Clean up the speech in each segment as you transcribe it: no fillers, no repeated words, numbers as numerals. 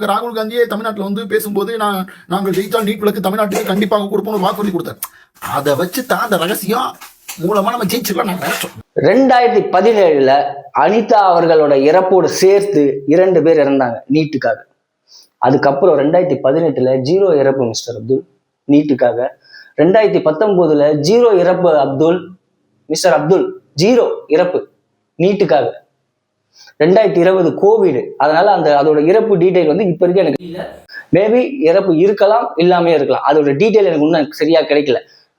ராகுல் காந்தியே தமிழ்நாட்டில் பேசும்போது நாங்கள் ஜெயித்தால் நீட் விலக்கு தமிழ்நாட்டுக்கு கண்டிப்பாக கொடுப்போம் வாக்குறுதி கொடுத்தார். அதை வச்சு தான் அந்த ரகசியம் மூலமா நம்ம ஜெயிச்சிடலாம் நாங்கள் நினைச்சோம். 2017 அனிதா அவர்களோட இறப்போடு சேர்த்து 2 பேர் இறந்தாங்க நீட்டுக்காக. அதுக்கப்புறம் 2018 0 இறப்பு மிஸ்டர் அப்துல் நீட்டுக்காக. 2019 0 இறப்பு அப்துல் மிஸ்டர் அப்துல் 0 இறப்பு நீட்டுக்காக. 2020 கோவிட், அதனால அதோட இறப்பு டீடைல் இப்ப இருக்கு எனக்கு இல்ல. மேபி இறப்பு இருக்கலாம் இல்லாமே இருக்கலாம். அதோட டீடைல் எனக்கு இன்னும் சரியா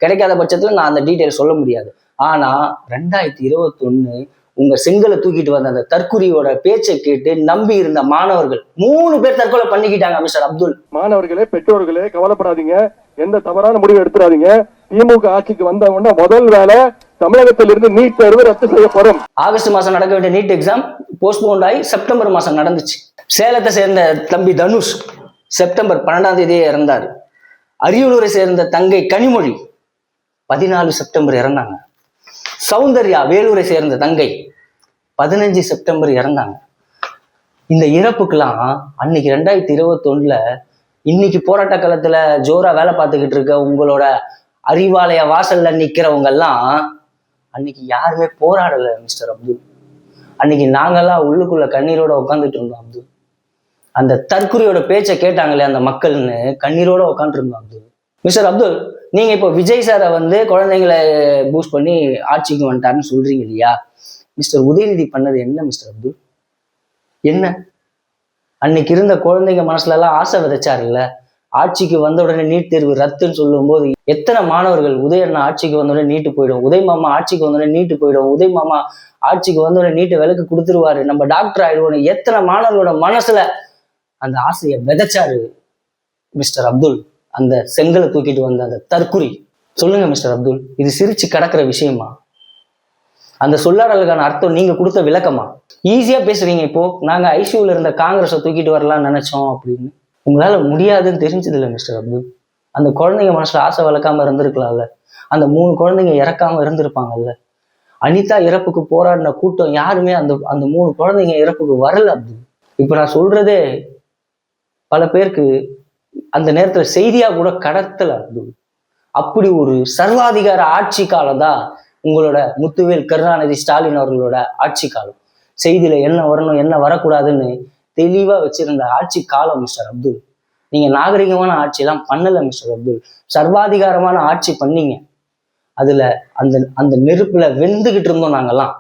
கிடைக்காத பட்சத்துல நான் அந்த டீடைல் சொல்ல முடியாது. ஆனா 2021 உங்க செங்கலை தூக்கிட்டு வந்த அந்த தற்குறியோட பேச்சை கேட்டு நம்பி இருந்த மாணவர்கள் 3 பேர் தற்கொலை பண்ணிக்கிட்டாங்க மிஸ்டர் அப்துல். மாணவர்களே, பெற்றோர்களே, கவலைப்படாதீங்க, எந்த தவறான முடிவு எடுத்துறாதீங்க. திமுக ஆட்சிக்கு வந்தவங்க முதல் வேலை தமிழகத்திலிருந்து நீட் தேர்வு ரத்து செய்யப்படும். ஆகஸ்ட் மாசம் நடக்க வேண்டிய நீட் எக்ஸாம் போஸ்ட்போன் ஆகி செப்டம்பர் மாசம் நடந்துச்சு. சேலத்தை சேர்ந்த தம்பி தனுஷ் செப்டம்பர் 12 இறந்தாரு. அரியலூரை சேர்ந்த தங்கை கனிமொழி 14 செப்டம்பர் இறந்தாங்க. சௌந்தர்யா வேலூரை சேர்ந்த தங்கை 15 செப்டம்பர் இறந்தாங்க. இந்த இறப்புக்கெல்லாம் அன்னைக்கு 2021 இன்னைக்கு போராட்ட காலத்துல ஜோரா வேலை பார்த்துக்கிட்டு இருக்க உங்களோட அறிவாலய வாசல்ல நிக்கிறவங்க எல்லாம் அன்னைக்கு யாருமே போராடல மிஸ்டர் அப்துல். அன்னைக்கு நாங்கெல்லாம் உள்ளுக்குள்ள கண்ணீரோட உட்காந்துட்டு இருந்தோம் அப்துல். அந்த தற்குறியோட பேச்சை கேட்டாங்களே அந்த மக்கள்னு கண்ணீரோட உட்காந்துட்டு இருந்தோம் அப்துல். மிஸ்டர் அப்துல், நீங்க இப்போ விஜய் சாரை குழந்தைங்களை பூஸ்ட் பண்ணி ஆட்சிக்கு வந்துட்டாருன்னு சொல்றீங்க இல்லையா? மிஸ்டர் உதயநிதி பண்ணது என்ன மிஸ்டர் அப்துல்? என்ன அன்னைக்கு இருந்த குழந்தைங்க மனசுல எல்லாம் ஆசை விதைச்சாருல்ல? ஆட்சிக்கு வந்த உடனே நீட் தேர்வு ரத்துன்னு சொல்லும் போது எத்தனை மாணவர்கள் உதயண்ணா ஆட்சிக்கு வந்த உடனே நீட்டு போயிடும், உதய் மாமா ஆட்சிக்கு வந்த உடனே நீட்டு போயிடும், உதய் மாமா ஆட்சிக்கு வந்த உடனே நீட்டை விலக்கு கொடுத்துருவாரு, நம்ம டாக்டர் ஆயிடுவோம், எத்தனை மாணவர்களோட மனசுல அந்த ஆசையை விதைச்சாரு மிஸ்டர் அப்துல் அந்த செங்கலை தூக்கிட்டு வந்த அந்த தற்குறி. சொல்லுங்க மிஸ்டர் அப்துல், இது சிரிச்சு கிடக்கிற விஷயமா? அந்த சொல்லாடலுக்கான அர்த்தம் நீங்க கொடுத்த விளக்கமா? ஈஸியா பேசுறீங்க. இப்போ நாங்க ஐசியூல இருந்த காங்கிரஸை தூக்கிட்டு வரலாம்னு நினைச்சோம் அப்படின்னு. உங்களால முடியாதுன்னு தெரிஞ்சது இல்லை மிஸ்டர் அப்துல். அந்த குழந்தைங்க மனசுல ஆசை வளர்க்காம இருந்திருக்கலாம்ல? அந்த 3 குழந்தைங்க இறக்காம இருந்திருப்பாங்கல்ல? அனிதா இறப்புக்கு போராடின கூட்டம் யாருமே அந்த 3 குழந்தைங்க இறப்புக்கு வரல அப்துல். இப்ப நான் சொல்றதே பல பேருக்கு அந்த நேரத்துல செய்தியா கூட கடத்தல அப்துல். அப்படி ஒரு சர்வாதிகார ஆட்சி காலம் தான் உங்களோட முத்துவேல் கருணாநிதி ஸ்டாலின் அவர்களோட ஆட்சி காலம். செய்தியில என்ன வரணும் என்ன வரக்கூடாதுன்னு தெளிவா வச்சிருந்த ஆட்சி காலம் மிஸ்டர் அப்துல். நீங்க நாகரிகமான ஆட்சி எல்லாம் பண்ணல மிஸ்டர் அப்துல், சர்வாதிகாரமான ஆட்சி பண்ணீங்க. அதுல அந்த நெருப்புல வெந்துகிட்டு இருந்தோம் நாங்கெல்லாம்.